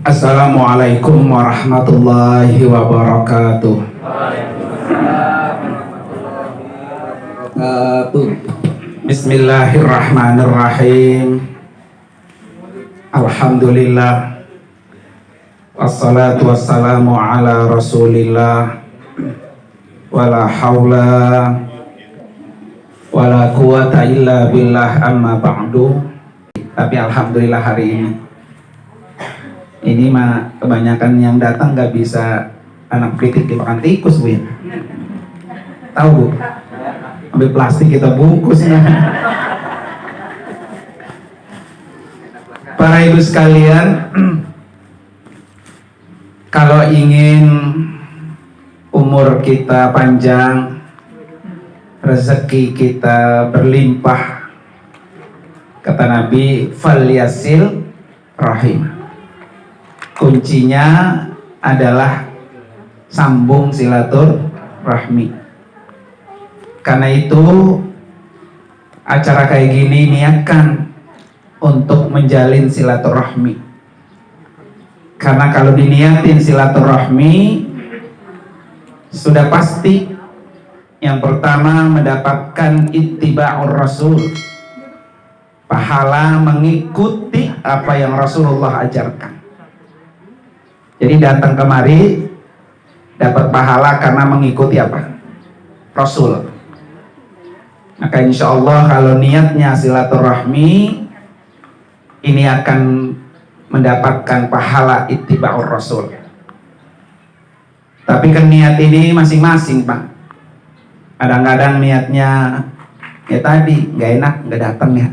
Assalamualaikum warahmatullahi wabarakatuh. Bismillahirrahmanirrahim. Alhamdulillah. Wassalatu wassalamu ala rasulillah. Wala hawla wala quwata illa billah, amma ba'du. Tapi alhamdulillah hari ini mah kebanyakan yang datang nggak bisa anak kritik dimakan tikus, Bu. Tahu, Bu? Ambil plastik kita bungkus. Para ibu sekalian, kalau ingin umur kita panjang, rezeki kita berlimpah, kata Nabi, falyasil rahim. Kuncinya adalah sambung silaturahmi. Karena itu acara kayak gini niatkan untuk menjalin silaturahmi. Karena kalau diniatin silaturahmi, sudah pasti yang pertama mendapatkan ittiba'ur rasul, pahala mengikuti apa yang Rasulullah ajarkan. Jadi datang kemari dapat pahala karena mengikuti apa? Rasul. Maka insya Allah kalau niatnya silaturahmi, ini akan mendapatkan pahala ittiba'ur rasul. Tapi kan niat ini masing-masing, Pak. Kadang-kadang niatnya ya tadi nggak enak, nggak datang ya.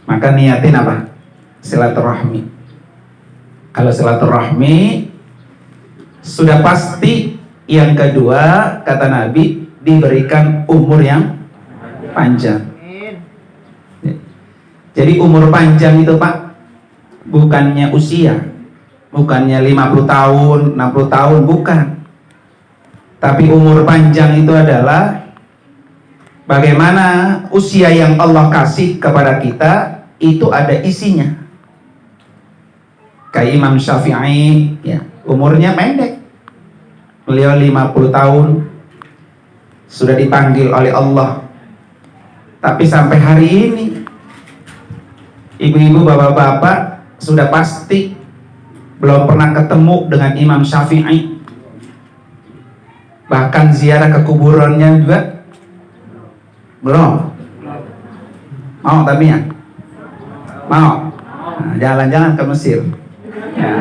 Maka niatin apa? Silaturahmi. Kalau silaturahmi sudah pasti yang kedua, kata Nabi, diberikan umur yang panjang. Jadi umur panjang itu, Pak, bukannya usia, bukannya 50 tahun, 60 tahun, bukan. Tapi umur panjang itu adalah bagaimana usia yang Allah kasih kepada kita itu ada isinya. Kayak Imam Syafi'i, ya, umurnya pendek. Beliau 50 tahun sudah dipanggil oleh Allah. Tapi sampai hari ini ibu-ibu, bapak-bapak sudah pasti belum pernah ketemu dengan Imam Syafi'i. Bahkan ziarah ke kuburannya juga belum. Mau tapi ya? Mau? Nah, jalan-jalan ke Mesir. Ya.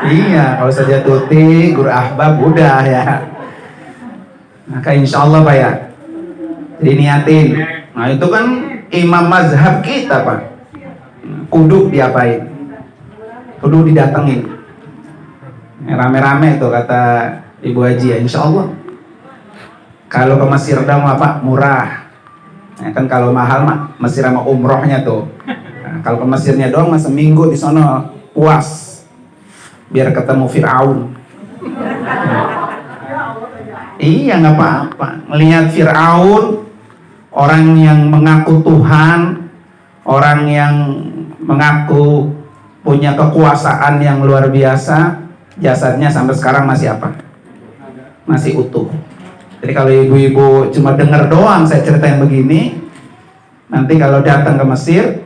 Iya, kalau saja tuti, guru ahbab udah ya. Maka insya Allah, Pak, ya. Jadi niatin. Nah itu kan imam mazhab kita, Pak. Kudu diapain? Kudu didatengin. Rame-rame tuh kata Ibu Haji ya, insya Allah. Kalau ke Mesir dong apa? Murah. Ya, kan kalau mahal mah Mesir sama umrohnya tuh. Nah, kalau ke Mesirnya doang mah seminggu di sono puas. Biar ketemu Fir'aun. Iya, nggak apa-apa. Melihat Fir'aun, orang yang mengaku Tuhan, orang yang mengaku punya kekuasaan yang luar biasa, jasadnya sampai sekarang masih apa? Masih utuh. Jadi kalau ibu-ibu cuma dengar doang saya ceritain begini, nanti kalau datang ke Mesir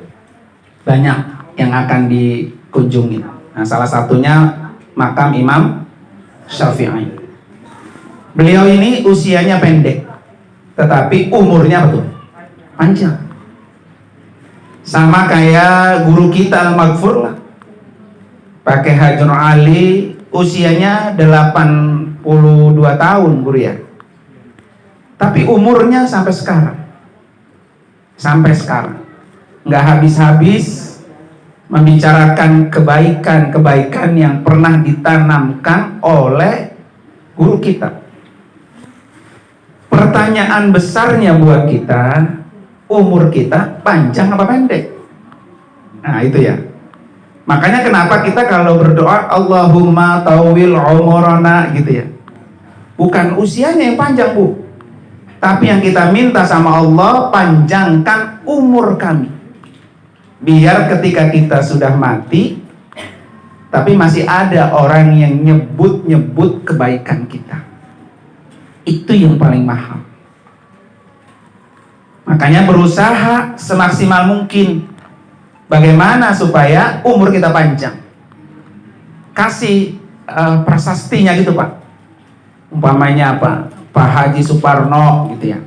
banyak yang akan dikunjungi. Nah, salah satunya makam Imam Syafi'i. Beliau ini usianya pendek, tetapi umurnya betul panjang. Sama kayak guru kita Al-Maghfur lah, pakai Hajar Ali, usianya 82 tahun guru ya. Tapi umurnya sampai sekarang. Sampai sekarang. Nggak habis-habis membicarakan kebaikan-kebaikan yang pernah ditanamkan oleh guru kita. Pertanyaan besarnya buat kita, umur kita panjang apa pendek? Nah itu ya. Makanya kenapa kita kalau berdoa Allahumma tawil umurana gitu ya. Bukan usianya yang panjang, Bu, tapi yang kita minta sama Allah, panjangkan umur kami. Biar ketika kita sudah mati, tapi masih ada orang yang nyebut-nyebut kebaikan kita. Itu yang paling mahal. Makanya berusaha semaksimal mungkin bagaimana supaya umur kita panjang. Kasih prasastinya gitu Pak. Umpamanya apa? Pak Haji Suparno gitu ya,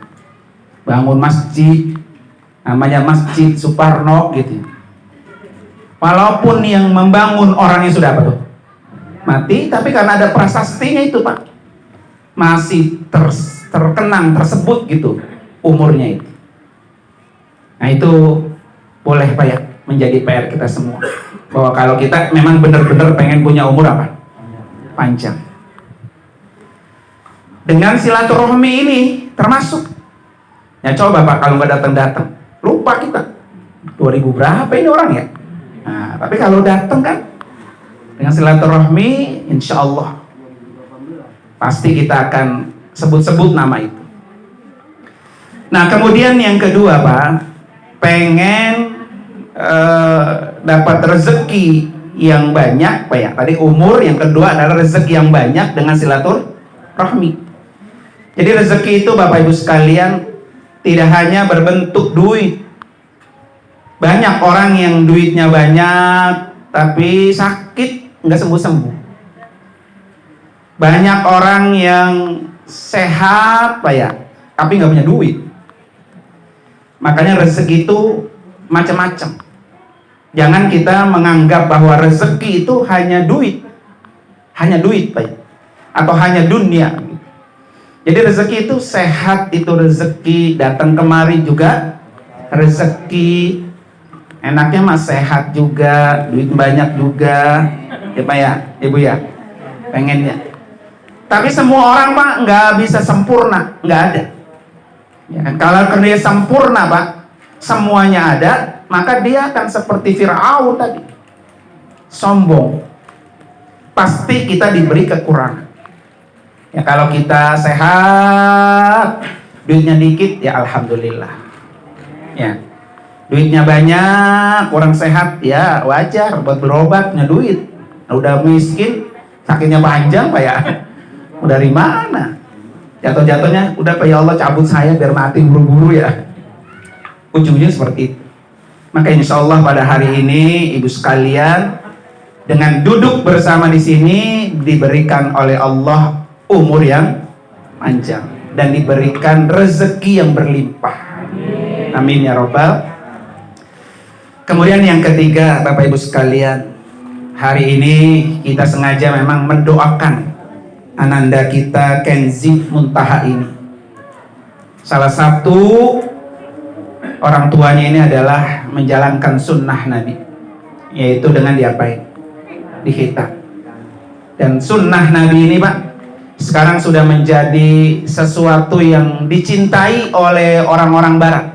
bangun masjid, namanya Masjid Suparno gitu. Walaupun yang membangun orangnya sudah apa tuh? Mati, tapi karena ada prasastinya itu Pak, masih terkenang, tersebut gitu umurnya itu. Nah itu boleh Pak ya, menjadi PR kita semua, bahwa kalau kita memang benar-benar pengen punya umur apa? Panjang. Dengan silaturahmi ini termasuk. Ya coba Pak, kalau nggak datang-datang, lupa kita. 2000 berapa ini orang ya? Nah, tapi kalau datang kan, dengan silaturahmi, insya Allah pasti kita akan sebut-sebut nama itu. Nah kemudian yang kedua Pak, pengen dapat rezeki yang banyak Pak ya. Tadi umur, yang kedua adalah rezeki yang banyak dengan silaturahmi. Jadi rezeki itu Bapak Ibu sekalian tidak hanya berbentuk duit. Banyak orang yang duitnya banyak tapi sakit nggak sembuh-sembuh. Banyak orang yang sehat Pak ya, tapi nggak punya duit. Makanya rezeki itu macam-macam. Jangan kita menganggap bahwa rezeki itu hanya duit Pak ya, atau hanya dunia. Jadi rezeki itu sehat, itu rezeki, datang kemari juga rezeki. Enaknya mah sehat juga, duit banyak juga, ya Pak ya, Ibu ya, pengennya. Tapi semua orang Pak nggak bisa sempurna, nggak ada. Ya kan? Kalau dia sempurna Pak, semuanya ada, maka dia akan seperti Fir'aun tadi, sombong. Pasti kita diberi kekurangan. Ya kalau kita sehat, duitnya dikit, ya alhamdulillah. Ya, duitnya banyak, kurang sehat, ya wajar buat berobat, punya duit. Nah, udah miskin, sakitnya panjang Pak ya. Udah dari mana? Jatuh-jatuhnya, udah Pak ya Allah cabut saya biar mati buru-buru ya. Ujungnya seperti itu. Maka insya Allah pada hari ini Ibu sekalian, dengan duduk bersama di sini diberikan oleh Allah umur yang panjang dan diberikan rezeki yang berlimpah. Amin ya Rabbal. Kemudian yang ketiga Bapak Ibu sekalian, hari ini kita sengaja memang mendoakan ananda kita Kenzi Muntaha ini. Salah satu orang tuanya ini adalah menjalankan sunnah Nabi, yaitu dengan diapain? Dihitan. Dan sunnah Nabi ini Pak, sekarang sudah menjadi sesuatu yang dicintai oleh orang-orang Barat.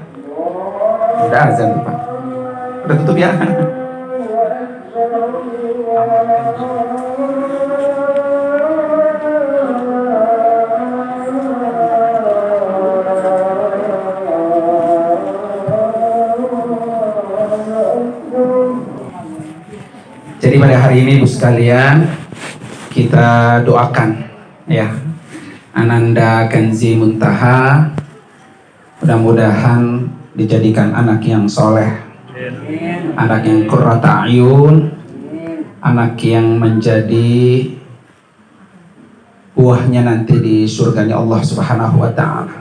Udah azan Pak, udah tutup ya. Jadi pada hari ini Ibu sekalian, kita doakan ya Ananda Kenzi Muntaha, mudah-mudahan dijadikan anak yang soleh, anak yang qurrata ayun, anak yang menjadi buahnya nanti di surganya Allah Subhanahu wa ta'ala.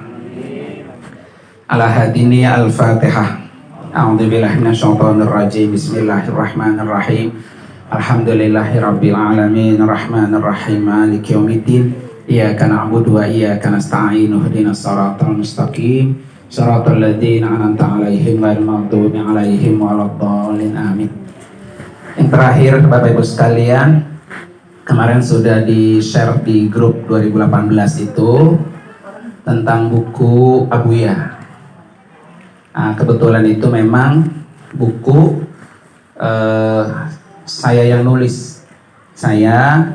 Ala hadini al-Fatihah. A'udzubillahi minasyaitonir rajim. Bismillahirrahmanirrahim. Alhamdulillahirabbil alamin, arrahmanir rahim, maliki yaumiddin. Iyyaka na'budu wa iyyaka nasta'in. Ihdinas siratal mustaqim. Shiratal ladzina an'amta 'alaihim ghairil maghdubi 'alaihim waladdallin. Amin. Yang terakhir Bapak Ibu sekalian, kemarin sudah di-share di grup 2018 itu tentang buku Abuya. Nah, kebetulan itu memang buku saya yang nulis. Saya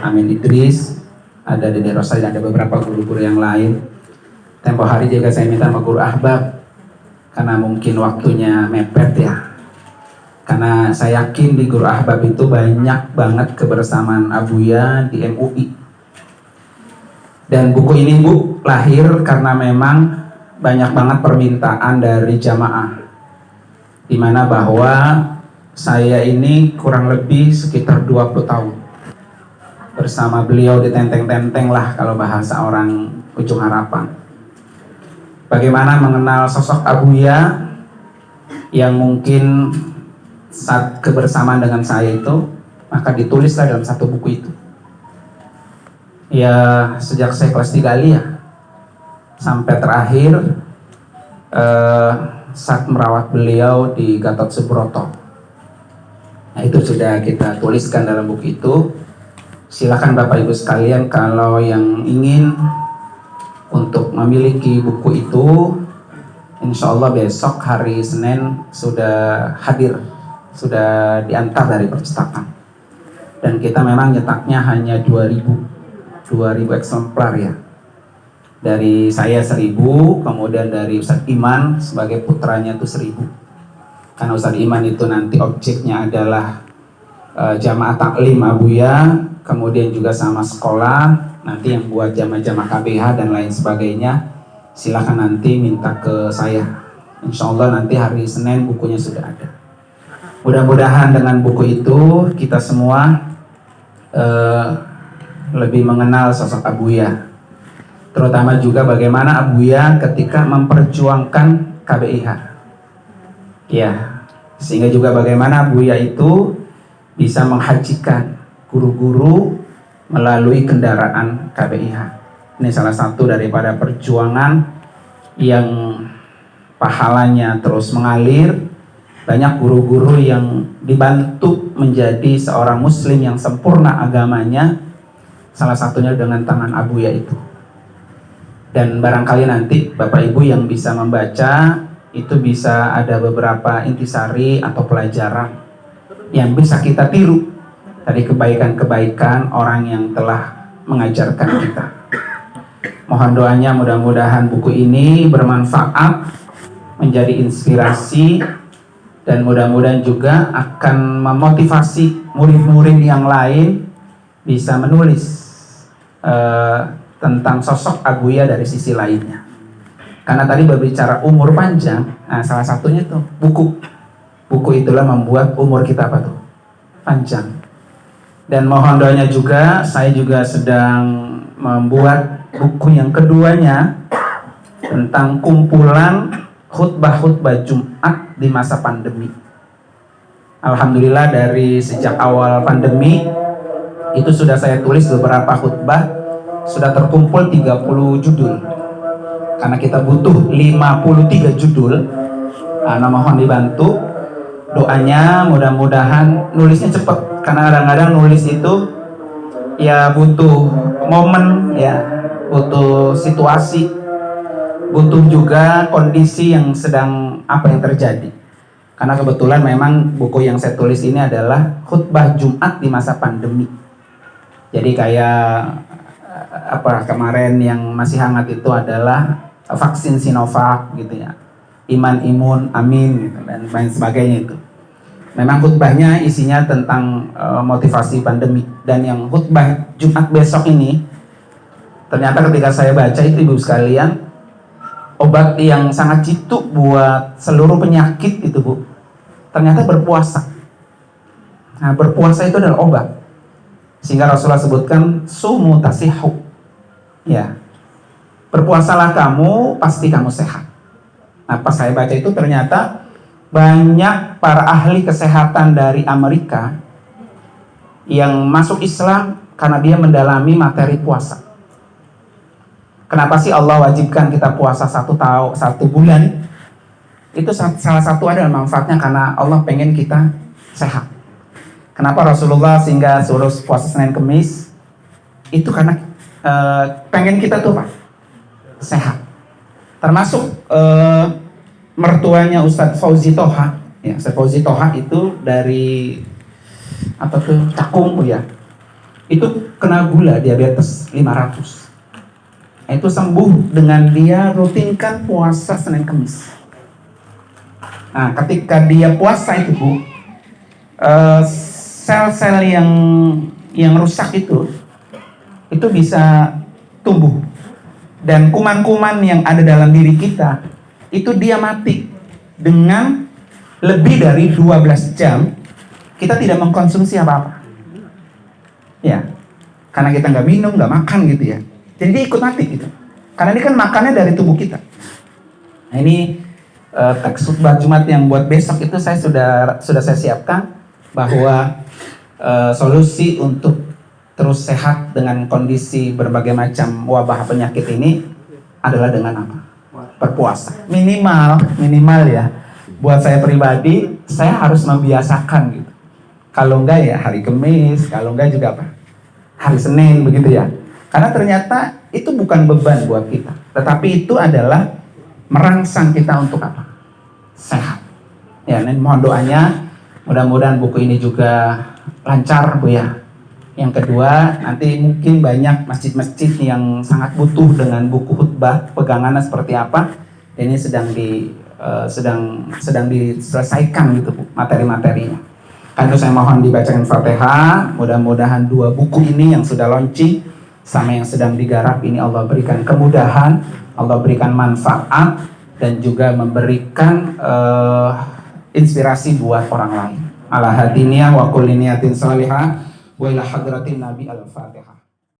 Amin Idris, ada Dede Rosali, ada beberapa guru-guru yang lain. Tempo hari juga saya minta sama guru Ahbab, karena mungkin waktunya mepet ya. Karena saya yakin di Guru Ahbab itu banyak banget kebersamaan Abuya di MUI. Dan buku ini Bu lahir karena memang banyak banget permintaan dari jamaah, dimana bahwa saya ini kurang lebih sekitar 20 tahun bersama beliau di tenteng-tenteng lah kalau bahasa orang Ujung Harapan. Bagaimana mengenal sosok Abuya yang mungkin saat kebersamaan dengan saya itu, maka ditulislah dalam satu buku itu. Ya sejak saya kelas 3 aliyah sampai terakhir saat merawat beliau di Gatot Subroto. Nah itu sudah kita tuliskan dalam buku itu. Silakan Bapak Ibu sekalian kalau yang ingin untuk memiliki buku itu, insya Allah besok hari Senin sudah hadir, sudah diantar dari perpustakaan. Dan kita memang nyetaknya hanya 2000 eksemplar ya. Dari saya 1000, kemudian dari Ustadz Iman sebagai putranya itu 1000. Karena Ustadz Iman itu nanti objeknya adalah jamaah taklim Abuya, kemudian juga sama sekolah, nanti yang buat jamaah-jamaah KBH dan lain sebagainya, silakan nanti minta ke saya. Insya Allah nanti hari Senin bukunya sudah ada. Mudah-mudahan dengan buku itu kita semua lebih mengenal sosok Abuya, terutama juga bagaimana Abuya ketika memperjuangkan KBIH ya, sehingga juga bagaimana Abuya itu bisa menghajikan guru-guru melalui kendaraan KBIH. Ini salah satu daripada perjuangan yang pahalanya terus mengalir. Banyak guru-guru yang dibantu menjadi seorang muslim yang sempurna agamanya, salah satunya dengan tangan Abuya itu. Dan barangkali nanti Bapak Ibu yang bisa membaca itu bisa ada beberapa intisari atau pelajaran yang bisa kita tiru dari kebaikan-kebaikan orang yang telah mengajarkan kita. Mohon doanya mudah-mudahan buku ini bermanfaat, menjadi inspirasi, dan mudah-mudahan juga akan memotivasi murid-murid yang lain bisa menulis tentang sosok Abuya dari sisi lainnya. Karena tadi berbicara umur panjang, nah salah satunya tuh buku itulah membuat umur kita apa tuh? Panjang. Dan mohon doanya juga, saya juga sedang membuat buku yang keduanya tentang kumpulan khutbah-khutbah Jumat di masa pandemi. Alhamdulillah dari sejak awal pandemi itu sudah saya tulis beberapa khutbah, sudah terkumpul 30 judul. Karena kita butuh 53 judul, mohon dibantu doanya, mudah-mudahan nulisnya cepat. Karena kadang-kadang nulis itu ya butuh momen ya, butuh situasi, butuh juga kondisi yang sedang apa yang terjadi. Karena kebetulan memang buku yang saya tulis ini adalah khutbah Jumat di masa pandemi. Jadi kayak kemarin yang masih hangat itu adalah vaksin Sinovac gitu ya, iman imun amin gitu, dan lain sebagainya itu. Memang khutbahnya isinya tentang motivasi pandemi. Dan yang khutbah Jumat besok ini, ternyata ketika saya baca itu Ibu sekalian, obat yang sangat jitu buat seluruh penyakit itu Bu, ternyata berpuasa. Nah berpuasa itu adalah obat. Sehingga Rasulullah sebutkan sumu tasihu ya, berpuasalah kamu pasti kamu sehat. Nah pas saya baca itu ternyata banyak para ahli kesehatan dari Amerika yang masuk Islam karena dia mendalami materi puasa. Kenapa sih Allah wajibkan kita puasa 1 bulan? Itu salah satu adalah manfaatnya karena Allah pengen kita sehat. Kenapa Rasulullah sehingga suruh puasa Senin Kemis? Itu karena pengen kita tuh Pak sehat. Termasuk mertuanya Ustadz Fauzi Toha, ya, Ustadz Fauzi Toha itu dari Cakung ya, itu kena gula diabetes 500. Nah, itu sembuh dengan dia rutinkan puasa Senin Kemis. Nah, ketika dia puasa itu Bu, sel-sel yang rusak itu bisa tumbuh, dan kuman-kuman yang ada dalam diri kita itu dia mati dengan lebih dari 12 jam kita tidak mengkonsumsi apa-apa ya, karena kita nggak minum, nggak makan gitu ya, jadi dia ikut mati gitu, karena ini kan makannya dari tubuh kita. Nah ini teks khutbah Jumat yang buat besok itu saya sudah saya siapkan, bahwa solusi untuk terus sehat dengan kondisi berbagai macam wabah penyakit ini adalah dengan apa? Berpuasa. Minimal ya. Buat saya pribadi, saya harus membiasakan gitu. Kalau enggak ya hari Kamis, kalau enggak juga apa? Hari Senin begitu ya. Karena ternyata itu bukan beban buat kita, tetapi itu adalah merangsang kita untuk apa? Sehat. Ya, dan mohon doanya, mudah-mudahan buku ini juga lancar Bu ya. Yang kedua, nanti mungkin banyak masjid-masjid yang sangat butuh dengan buku khutbah pegangannya seperti apa. Ini sedang diselesaikan gitu Bu, materi-materinya. Karena saya mohon dibacakan Fatihah. Mudah-mudahan 2 buku ini yang sudah launching sama yang sedang digarap ini Allah berikan kemudahan, Allah berikan manfaat, dan juga memberikan inspirasi buat orang lain. Ala hadiniyah wa kulli niyatin salihah wa ila hadratin Nabi al-Fatihah.